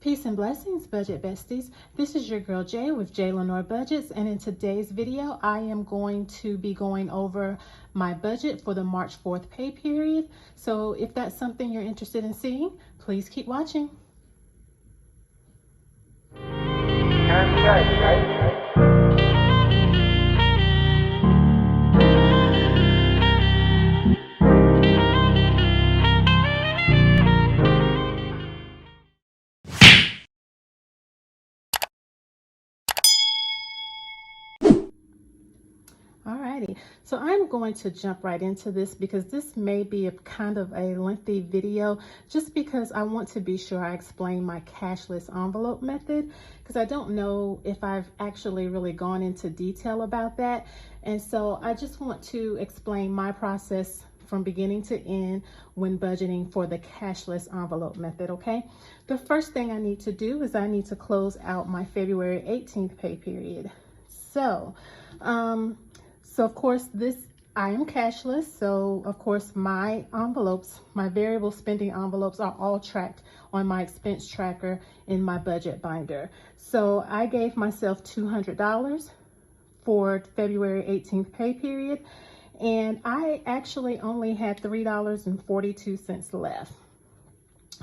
Peace and blessings, budget besties. This is your girl Jay with Jay Lenore Budgets, and in today's video, I am going to be going over my budget for the March 4th pay period. So if that's something you're interested in seeing, please keep watching. Alrighty, so I'm going to jump right into this because this may be a kind of a lengthy video just because I want to be sure I explain my cashless envelope method because I don't know if I've actually really gone into detail about that. And so I just want to explain my process from beginning to end when budgeting for the cashless envelope method, okay? The first thing I need to do is I need to close out my February 18th pay period. So of course I am cashless. So of course my envelopes, my variable spending envelopes are all tracked on my expense tracker in my budget binder. So I gave myself $200 for February 18th pay period. And I actually only had $3.42 left.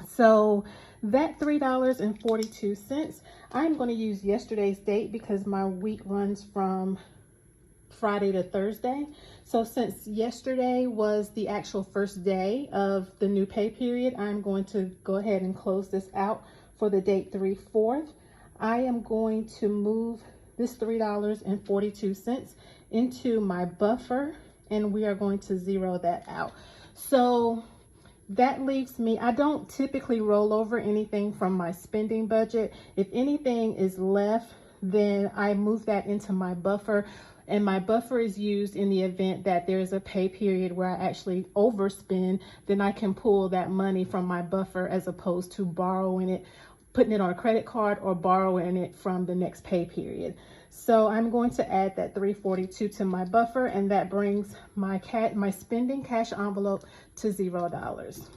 So that $3.42, I'm going to use yesterday's date because my week runs from Friday to Thursday. So since yesterday was the actual first day of the new pay period, I'm going to go ahead and close this out for the date 3/4. I am going to move this $3.42 into my buffer, and we are going to zero that out. So that leaves me, I don't typically roll over anything from my spending budget. If anything is left, then I move that into my buffer. And my buffer is used in the event that there's a pay period where I actually overspend, then I can pull that money from my buffer as opposed to borrowing it, putting it on a credit card or borrowing it from the next pay period. So I'm going to add that $3.42 to my buffer, and that brings my spending cash envelope to $0.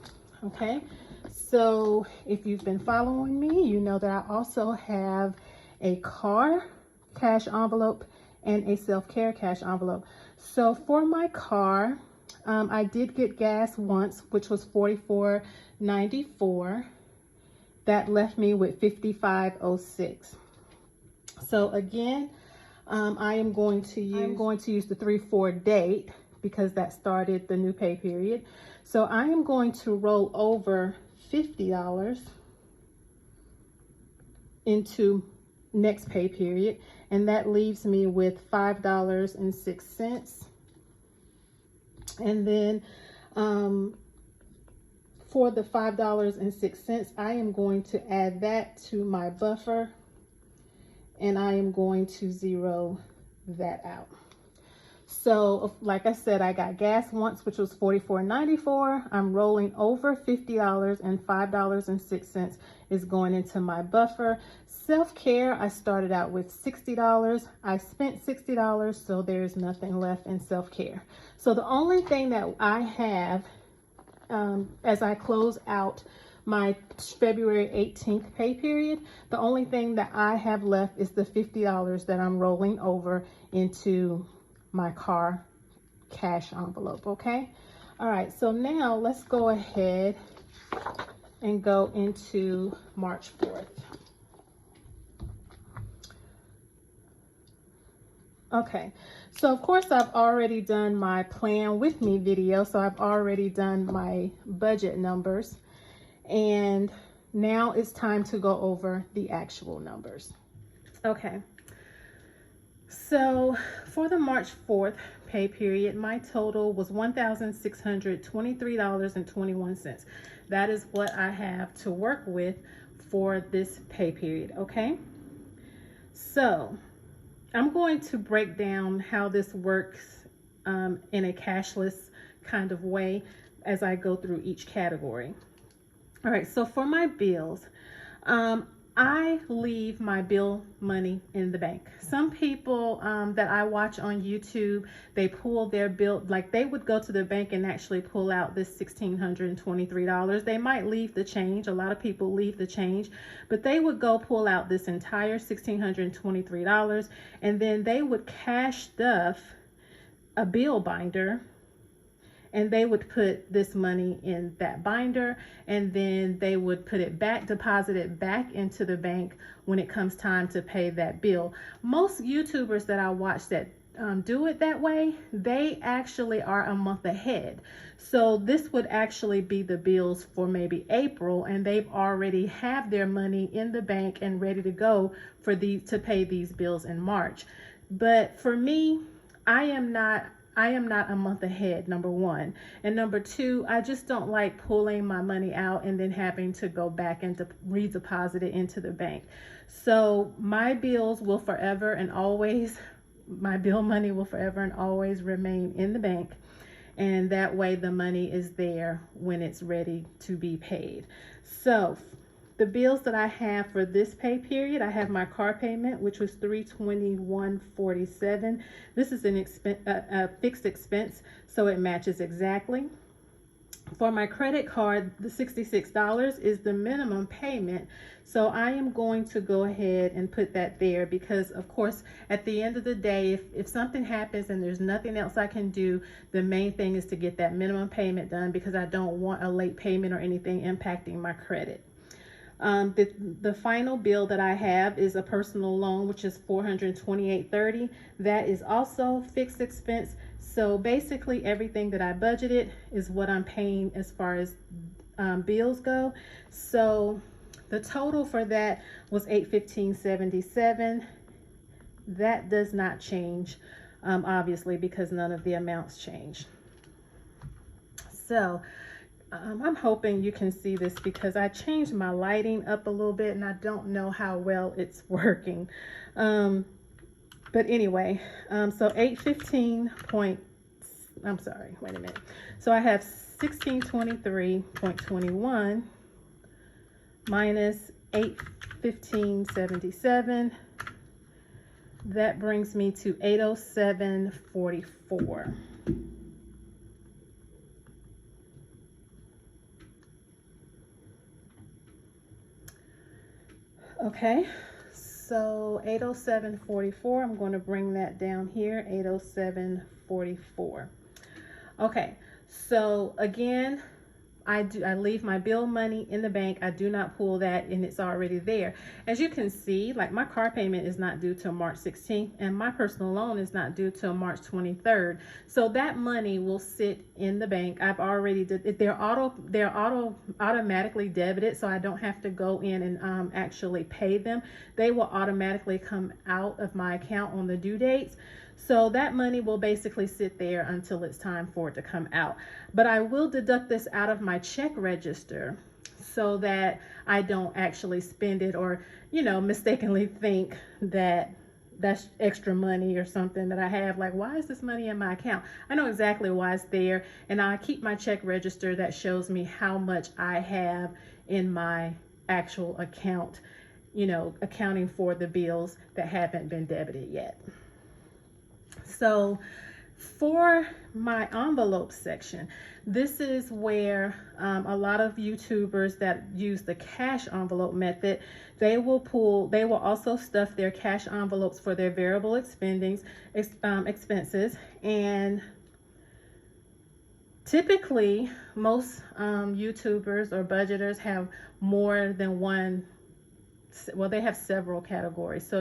Okay, so if you've been following me, you know that I also have a car cash envelope and a self-care cash envelope. So for my car, I did get gas once, which was $44.94. That left me with $55.06. So again, I am going to use the 3/4 date because that started the new pay period. So I am going to roll over $50 into next pay period, and that leaves me with $5.06. And then for the $5.06, I am going to add that to my buffer, and I am going to zero that out. So like I said, I got gas once, which was $44.94. I'm rolling over $50, and $5.06 is going into my buffer. Self-care, I started out with $60. I spent $60, so there's nothing left in self-care. So the only thing that I have as I close out my February 18th pay period, the only thing that I have left is the $50 that I'm rolling over into my car cash envelope, okay? All right, so now let's go ahead and go into March 4th. Okay, so of course I've already done my plan with me video, so I've already done my budget numbers, and now it's time to go over the actual numbers. Okay, so for the March 4th pay period, my total was $1,623.21. That is what I have to work with for this pay period, okay? So I'm going to break down how this works in a cashless kind of way as I go through each category. All right, so for my bills, I leave my bill money in the bank. Some people that I watch on YouTube, they pull their bill, like they would go to the bank and actually pull out this $1,623. They might leave the change. A lot of people leave the change, but they would go pull out this entire $1,623, and then they would cash stuff a bill binder, and they would put this money in that binder, and then they would put it back, deposit it back into the bank when it comes time to pay that bill. Most YouTubers that I watch that do it that way, they actually are a month ahead. So this would actually be the bills for maybe April, and they've already have their money in the bank and ready to go for to pay these bills in March. But for me, I am not a month ahead, number one. And number two, I just don't like pulling my money out and then having to go back and redeposit it into the bank. So my bills will forever and always, my bill money will forever and always remain in the bank. And that way the money is there when it's ready to be paid. So the bills that I have for this pay period, I have my car payment, which was $321.47. This is a fixed expense, so it matches exactly. For my credit card, the $66 is the minimum payment. So I am going to go ahead and put that there because, of course, at the end of the day, if something happens and there's nothing else I can do, the main thing is to get that minimum payment done because I don't want a late payment or anything impacting my credit. The final bill that I have is a personal loan, which is $428.30. That is also fixed expense. So basically everything that I budgeted is what I'm paying as far as bills go. So the total for that was $815.77. That does not change, obviously, because none of the amounts change. So I'm hoping you can see this because I changed my lighting up a little bit and I don't know how well it's working. But anyway, so 815 point, I'm sorry, wait a minute. So I have 1623.21 minus 815.77. That brings me to 807.44. Okay, so 807.44, I'm going to bring that down here, 807.44. Okay, so again, I leave my bill money in the bank. I do not pull that, and it's already there. As you can see, like my car payment is not due till March 16th, and my personal loan is not due till March 23rd. So that money will sit in the bank. I've already they're automatically debited, so I don't have to go in and actually pay them. They will automatically come out of my account on the due dates. So that money will basically sit there until it's time for it to come out. But I will deduct this out of my check register so that I don't actually spend it or, mistakenly think that that's extra money or something that I have. Like, why is this money in my account? I know exactly why it's there. And I keep my check register that shows me how much I have in my actual account, accounting for the bills that haven't been debited yet. So for my envelope section, this is where a lot of YouTubers that use the cash envelope method, they will also stuff their cash envelopes for their variable expenses. And typically, most YouTubers or budgeters have more than one. Well, they have several categories. So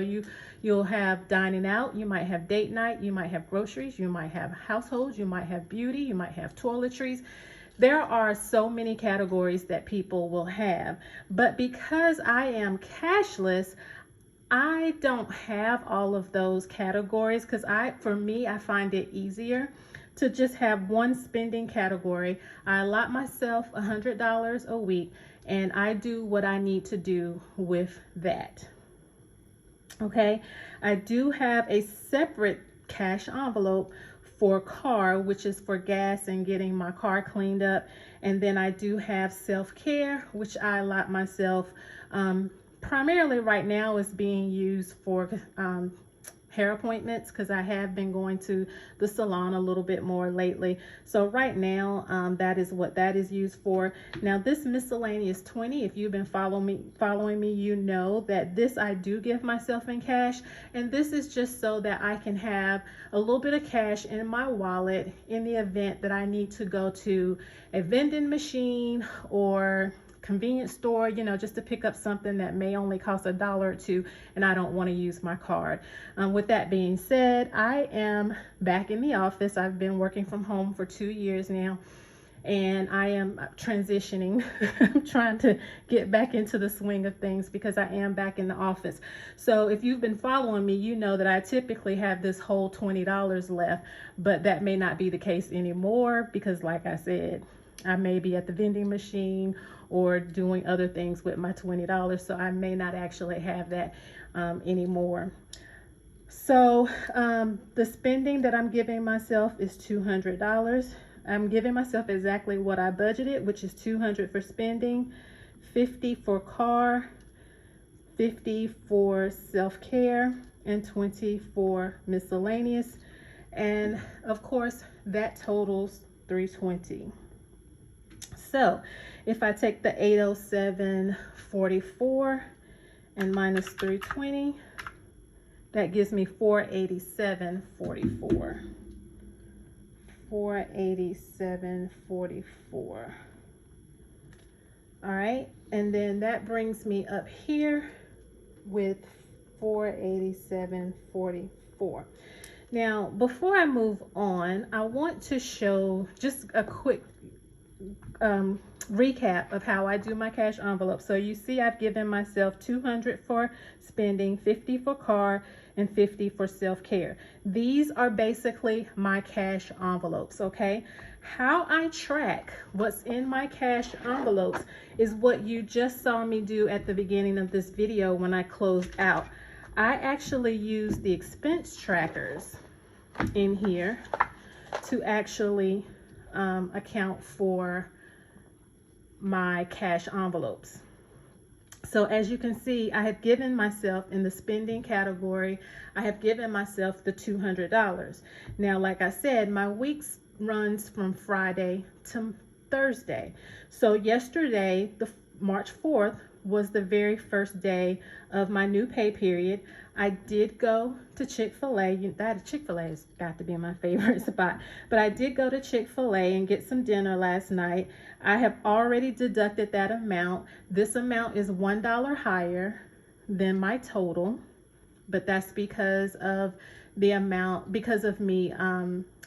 you'll have dining out, you might have date night, you might have groceries, you might have households, you might have beauty, you might have toiletries. There are so many categories that people will have. But because I am cashless, I don't have all of those categories because for me, I find it easier to just have one spending category. I allot myself $100 a week and I do what I need to do with that. Okay, I do have a separate cash envelope for car, which is for gas and getting my car cleaned up. And then I do have self-care, which I allot myself primarily right now is being used for hair appointments, because I have been going to the salon a little bit more lately. So right now, that is what that is used for. Now this miscellaneous 20, if you've been following me, you know that this I do give myself in cash, and this is just so that I can have a little bit of cash in my wallet in the event that I need to go to a vending machine or convenience store, you know, just to pick up something that may only cost $1 or $2, and I don't want to use my card. With that being said, I am back in the office. I've been working from home for 2 years now, and I am transitioning. I'm trying to get back into the swing of things because I am back in the office. So if you've been following me, you know that I typically have this whole $20 left, but that may not be the case anymore because, like I said, I may be at the vending machine or doing other things with my $20, so I may not actually have that anymore. So the spending that I'm giving myself is $200. I'm giving myself exactly what I budgeted, which is $200 for spending, $50 for car, $50 for self-care, and $20 for miscellaneous. And of course, that totals $320. So if I take the $807.44 and minus $320, that gives me $487.44. $487.44. All right, and then that brings me up here with $487.44. Now, before I move on, I want to show just a quick recap of how I do my cash envelope. So you see I've given myself $200 for spending, $50 for car, and $50 for self-care. These are basically my cash envelopes, okay? How I track what's in my cash envelopes is what you just saw me do at the beginning of this video when I closed out. I actually use the expense trackers in here to actually account for my cash envelopes. So as you can see, I have given myself in the spending category, I have given myself the $200. Now, like I said, my weeks runs from Friday to Thursday. So yesterday, the March 4th, was the very first day of my new pay period. I did go to Chick-fil-A. That Chick-fil-A has got to be my favorite spot. But I did go to Chick-fil-A and get some dinner last night. I have already deducted that amount. This amount is $1 higher than my total, but that's because of the amount, because of me,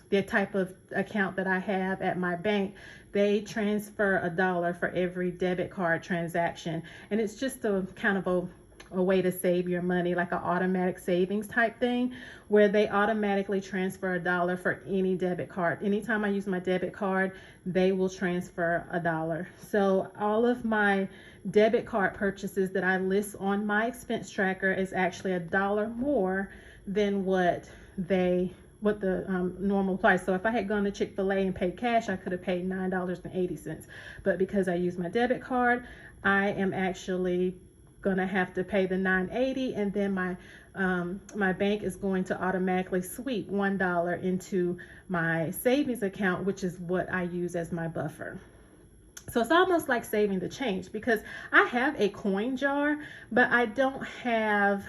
the type of account that I have at my bank. They transfer $1 for every debit card transaction, and it's just a kind of a way to save your money, like an automatic savings type thing, where they automatically transfer $1 for any debit card. Anytime I use my debit card, they will transfer $1. So all of my debit card purchases that I list on my expense tracker is actually $1 more than what the normal price. So if I had gone to Chick-fil-A and paid cash, I could have paid $9.80. But because I use my debit card, I am actually gonna have to pay the $9.80, and then my bank is going to automatically sweep $1 into my savings account, which is what I use as my buffer. So it's almost like saving the change, because I have a coin jar, but I don't have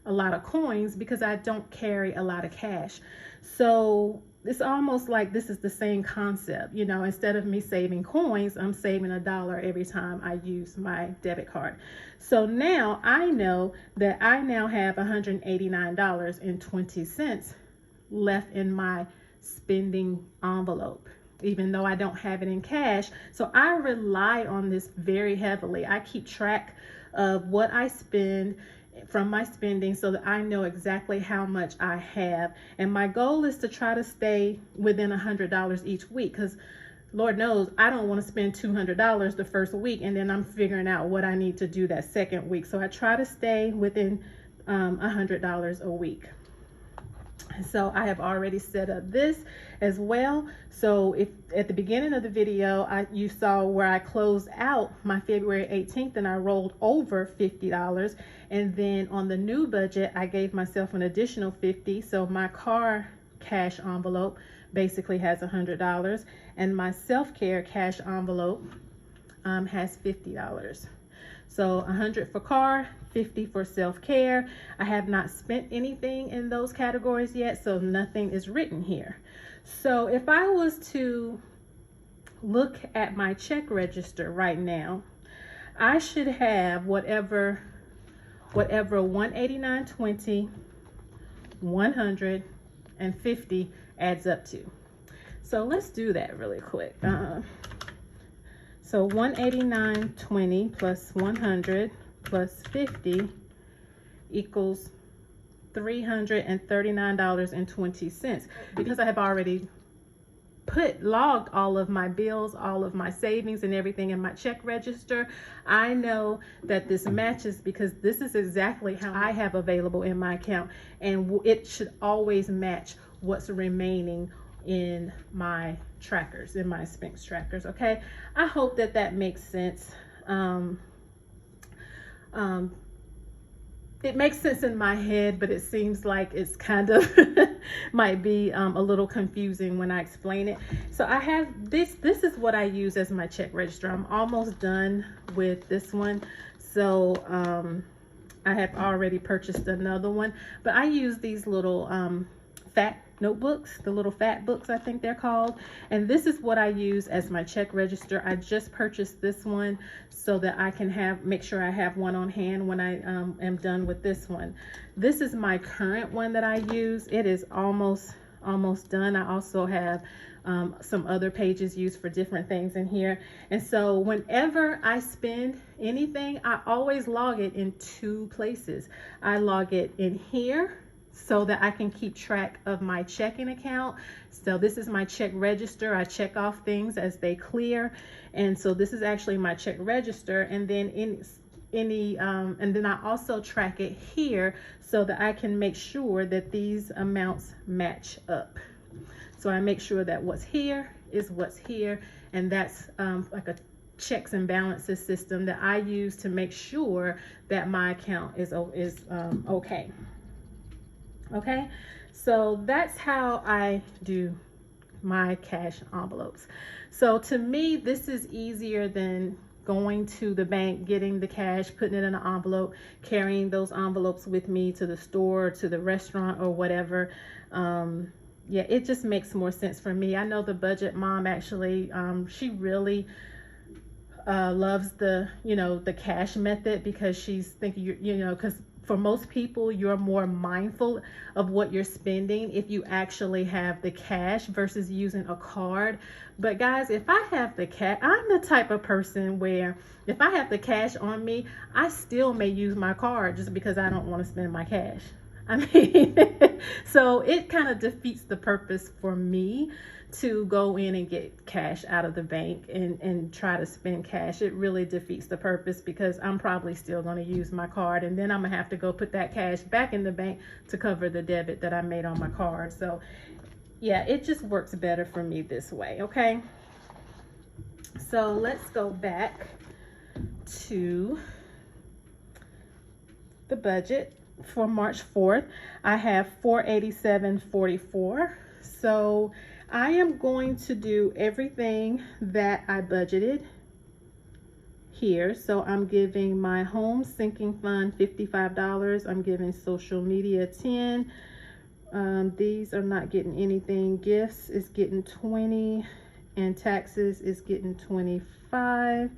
a lot of coins because I don't carry a lot of cash. So it's almost like this is the same concept. You know, instead of me saving coins, I'm saving $1 every time I use my debit card. So now I know that I now have $189.20 left in my spending envelope, even though I don't have it in cash. So I rely on this very heavily. I keep track of what I spend from my spending so that I know exactly how much I have. And my goal is to try to stay within $100 each week, because Lord knows I don't want to spend $200 the first week and then I'm figuring out what I need to do that second week. So I try to stay within $100 a week. So I have already set up this as well. So if at the beginning of the video, you saw where I closed out my February 18th and I rolled over $50. And then on the new budget, I gave myself an additional $50. So my car cash envelope basically has $100 and my self-care cash envelope has $50. So 100 for car, 50 for self-care. I have not spent anything in those categories yet, so nothing is written here. So if I was to look at my check register right now, I should have whatever 189.20, 150 adds up to. So let's do that really quick. So 189.20 plus 100 plus 50 equals $339.20. Because I have already logged all of my bills, all of my savings and everything in my check register, I know that this matches because this is exactly how I have available in my account, and it should always match what's remaining in my trackers, in my expense trackers. Okay, I hope that that makes sense. It makes sense in my head, but it seems like it's kind of might be a little confusing when I explain it. So I have this is what I use as my check register. I'm almost done with this one. So I have already purchased another one, but I use these little fat notebooks, the little fat books, I think they're called. And this is what I use as my check register. I just purchased this one so that I can make sure I have one on hand when I am done with this one. This is my current one that I use. It is almost done. I also have some other pages used for different things in here. And so whenever I spend anything, I always log it in two places. I log it in here so that I can keep track of my checking account. So this is my check register. I check off things as they clear. And so this is actually my check register. And then and then I also track it here so that I can make sure that these amounts match up. So I make sure that what's here is what's here. And that's like a checks and balances system that I use to make sure that my account is okay. Okay, so that's how I do my cash envelopes. So to me, this is easier than going to the bank, getting the cash, putting it in an envelope, carrying those envelopes with me to the store, to the restaurant or whatever. Yeah, it just makes more sense for me. I know the budget mom actually, she really loves the cash method because she's thinking, because for most people, you're more mindful of what you're spending if you actually have the cash versus using a card. But guys, if I have the cash, I'm the type of person where if I have the cash on me, I still may use my card just because I don't want to spend my cash. I mean, so it kind of defeats the purpose for me to go in and get cash out of the bank and try to spend cash. It really defeats the purpose because I'm probably still going to use my card, and then I'm gonna have to go put that cash back in the bank to cover the debit that I made on my card. So yeah, it just works better for me this way. Okay, so let's go back to the budget for March 4th. I have $487.44. So I am going to do everything that I budgeted here. So I'm giving my home sinking fund $55. I'm giving social media 10. These are not getting anything. Gifts is getting 20, and taxes is getting 25,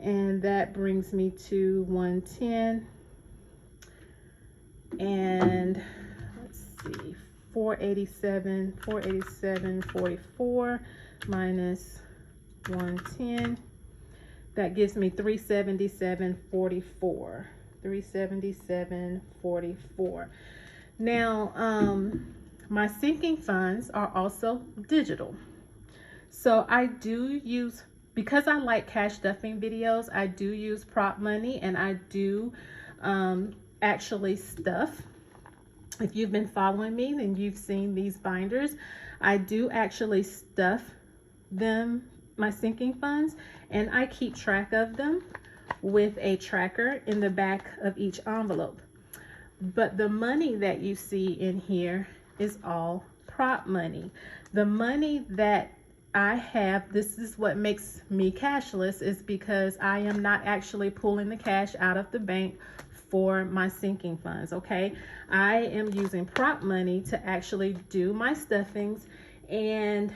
and that brings me to 110. And let's see, 487.44 minus 110, that gives me 377.44. 377.44. Now my sinking funds are also digital, so I do use, because I like cash stuffing videos, I do use prop money, and I do actually stuff If you've been following me, then you've seen these binders. I do actually stuff them, my sinking funds, and I keep track of them with a tracker in the back of each envelope. But the money that you see in here is all prop money. The money that I have, this is what makes me cashless, is because I am not actually pulling the cash out of the bank for my sinking funds, okay? I am using prop money to actually do my stuffings, and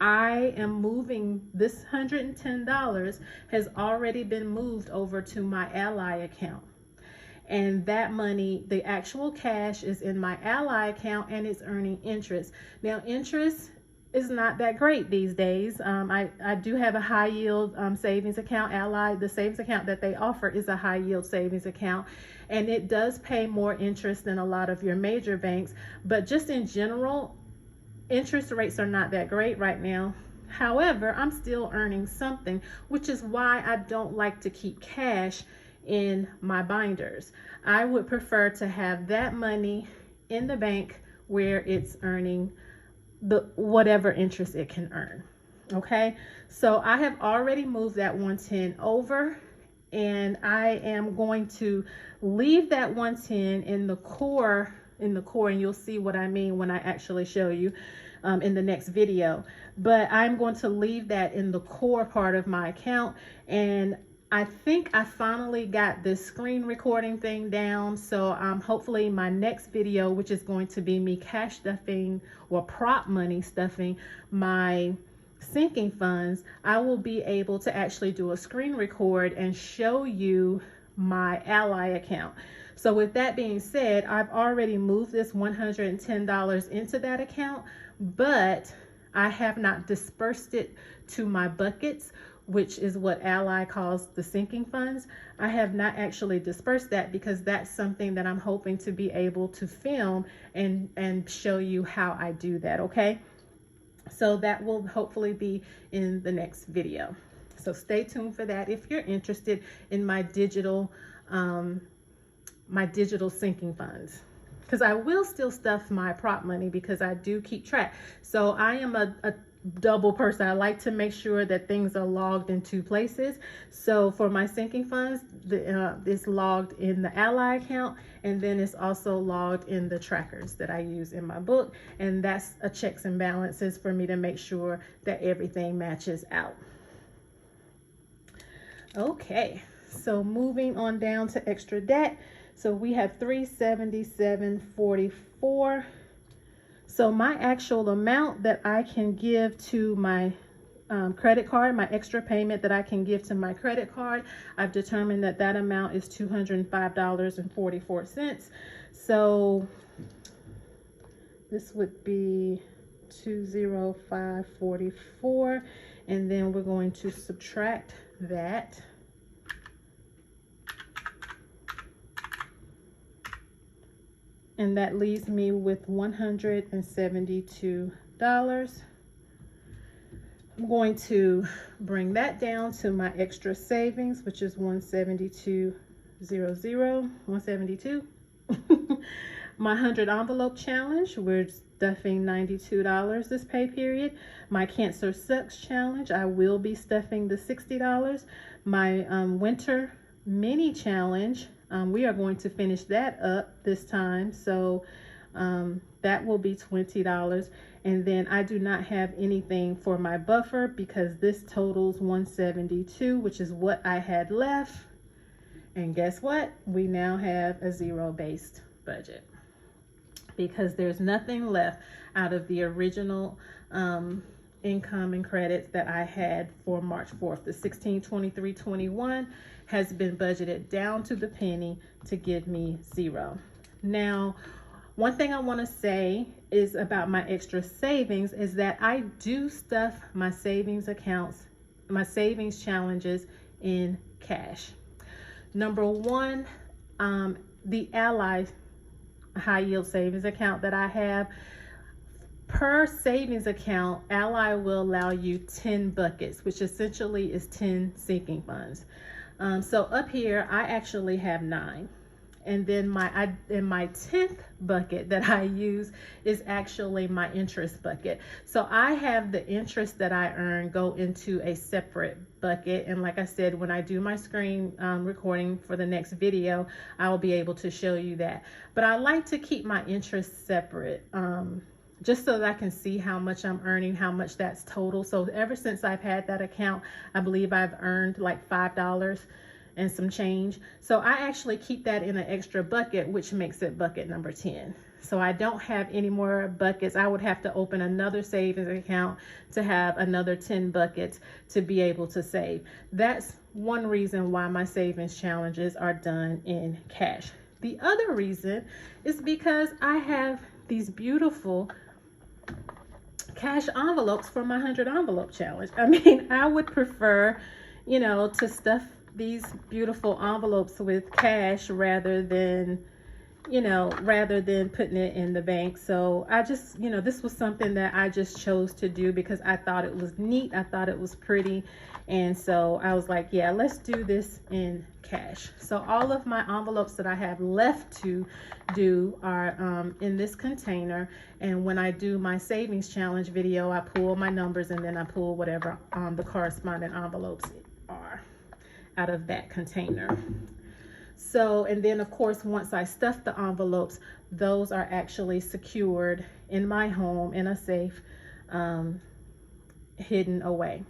I am moving this $110 has already been moved over to my Ally account. And that money, the actual cash, is in my Ally account and it's earning interest. Now, interest is not that great these days. I do have a high yield savings account. Ally, the savings account that they offer is a high yield savings account, and it does pay more interest than a lot of your major banks. But just in general, interest rates are not that great right now. However, I'm still earning something, which is why I don't like to keep cash in my binders. I would prefer to have that money in the bank where it's earning the whatever interest it can earn. Okay, so I have already moved that 110 over, and I am going to leave that 110 in the core, and you'll see what I mean when I actually show you in the next video. But I'm going to leave that in the core part of my account, and I think I finally got this screen recording thing down. So hopefully my next video, which is going to be me cash stuffing or prop money stuffing my sinking funds, I will be able to actually do a screen record and show you my Ally account. So with that being said, I've already moved this $110 into that account, but I have not dispersed it to my buckets, which is what Ally calls the sinking funds. I have not actually dispersed that because that's something that I'm hoping to be able to film and show you how I do that, okay? So that will hopefully be in the next video. So stay tuned for that if you're interested in my digital sinking funds. Because I will still stuff my prop money because I do keep track. So I am a double person. I like to make sure that things are logged in two places. So for my sinking funds, it's logged in the Ally account, and then it's also logged in the trackers that I use in my book. And that's a checks and balances for me to make sure that everything matches out. Okay, so moving on down to extra debt. So we have $377.44. So my actual amount that I can give to my credit card, my extra payment that I can give to my credit card, I've determined that that amount is $205.44. So this would be $205.44, and then we're going to subtract that. And that leaves me with $172. I'm going to bring that down to my extra savings, which is $172. My 100 envelope challenge, we're stuffing $92 this pay period. My Cancer Sucks challenge, I will be stuffing the $60. My winter mini challenge, we are going to finish that up this time, so that will be $20. And then I do not have anything for my buffer because this totals $172, which is what I had left. And guess what? We now have a zero-based budget because there's nothing left out of the original income and credits that I had for March 4th. The 1623.21 has been budgeted down to the penny to give me zero. Now, one thing I want to say is about my extra savings is that I do stuff my savings accounts, my savings challenges in cash. Number one, the Ally high yield savings account that I have, per savings account, Ally will allow you 10 buckets, which essentially is 10 sinking funds. So up here, I actually have 9. And then my 10th bucket that I use is actually my interest bucket. So I have the interest that I earn go into a separate bucket. And like I said, when I do my screen recording for the next video, I will be able to show you that. But I like to keep my interest separate, just so that I can see how much I'm earning, how much that's total. So ever since I've had that account, I believe I've earned like $5 and some change. So I actually keep that in an extra bucket, which makes it bucket number 10. So I don't have any more buckets. I would have to open another savings account to have another 10 buckets to be able to save. That's one reason why my savings challenges are done in cash. The other reason is because I have these beautiful cash envelopes for my 100 envelope challenge. I mean, I would prefer, you know, to stuff these beautiful envelopes with cash rather than, you know, rather than putting it in the bank. So I just, you know, this was something that I just chose to do because I thought it was neat. I thought it was pretty. And so I was like, yeah, let's do this in cash. So all of my envelopes that I have left to do are in this container. And when I do my savings challenge video, I pull my numbers and then I pull whatever the corresponding envelopes are out of that container. So, and then of course, once I stuff the envelopes, those are actually secured in my home in a safe, hidden away.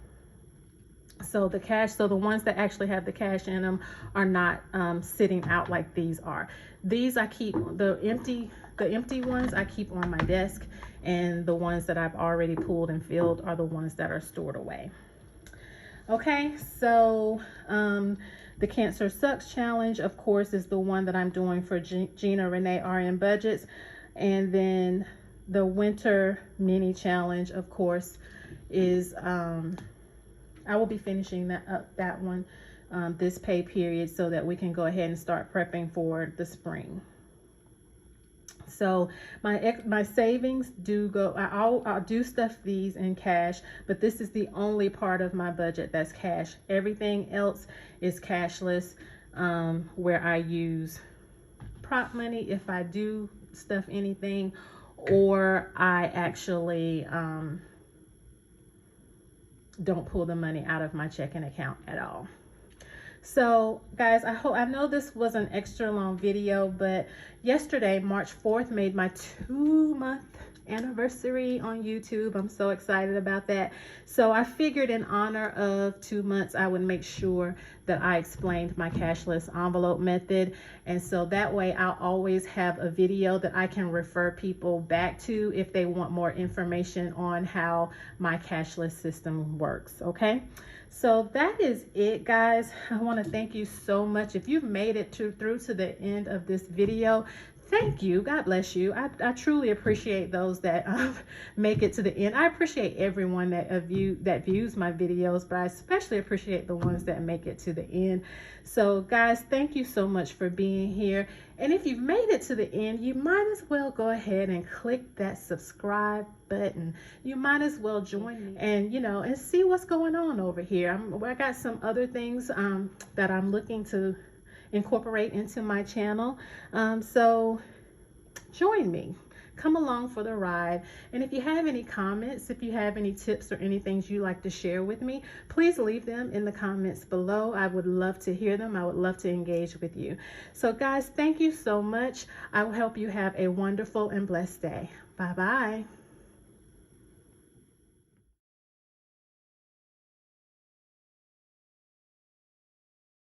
So the cash, so the ones that actually have the cash in them are not sitting out like these are. These I keep, the empty ones I keep on my desk, and the ones that I've already pulled and filled are the ones that are stored away. Okay, so the Cancer Sucks Challenge, of course, is the one that I'm doing for Gina Renee RN Budgets. And then the Winter Mini Challenge, of course, is, I will be finishing that one this pay period so that we can go ahead and start prepping for the spring. So my savings do go, I'll do stuff these in cash, but this is the only part of my budget that's cash. Everything else is cashless, where I use prop money if I do stuff anything, or I actually don't pull the money out of my checking account at all. So guys, I know this was an extra long video, but yesterday, March 4th, made my 2-month anniversary on YouTube. I'm so excited about that. So I figured in honor of 2 months, I would make sure that I explained my cashless envelope method. And so that way I'll always have a video that I can refer people back to if they want more information on how my cashless system works, okay? So that is it, guys. I want to thank you so much. If you've made it through to the end of this video, thank you. God bless you. I truly appreciate those that make it to the end. I appreciate everyone that views my videos, but I especially appreciate the ones that make it to the end. So guys, thank you so much for being here. And if you've made it to the end, you might as well go ahead and click that subscribe button. You might as well join me and, you know, and see what's going on over here. I got some other things that I'm looking to incorporate into my channel. So join me. Come along for the ride. And if you have any comments, if you have any tips or anything you'd like to share with me, please leave them in the comments below. I would love to hear them. I would love to engage with you. So guys, thank you so much. I will help you have a wonderful and blessed day. Bye-bye.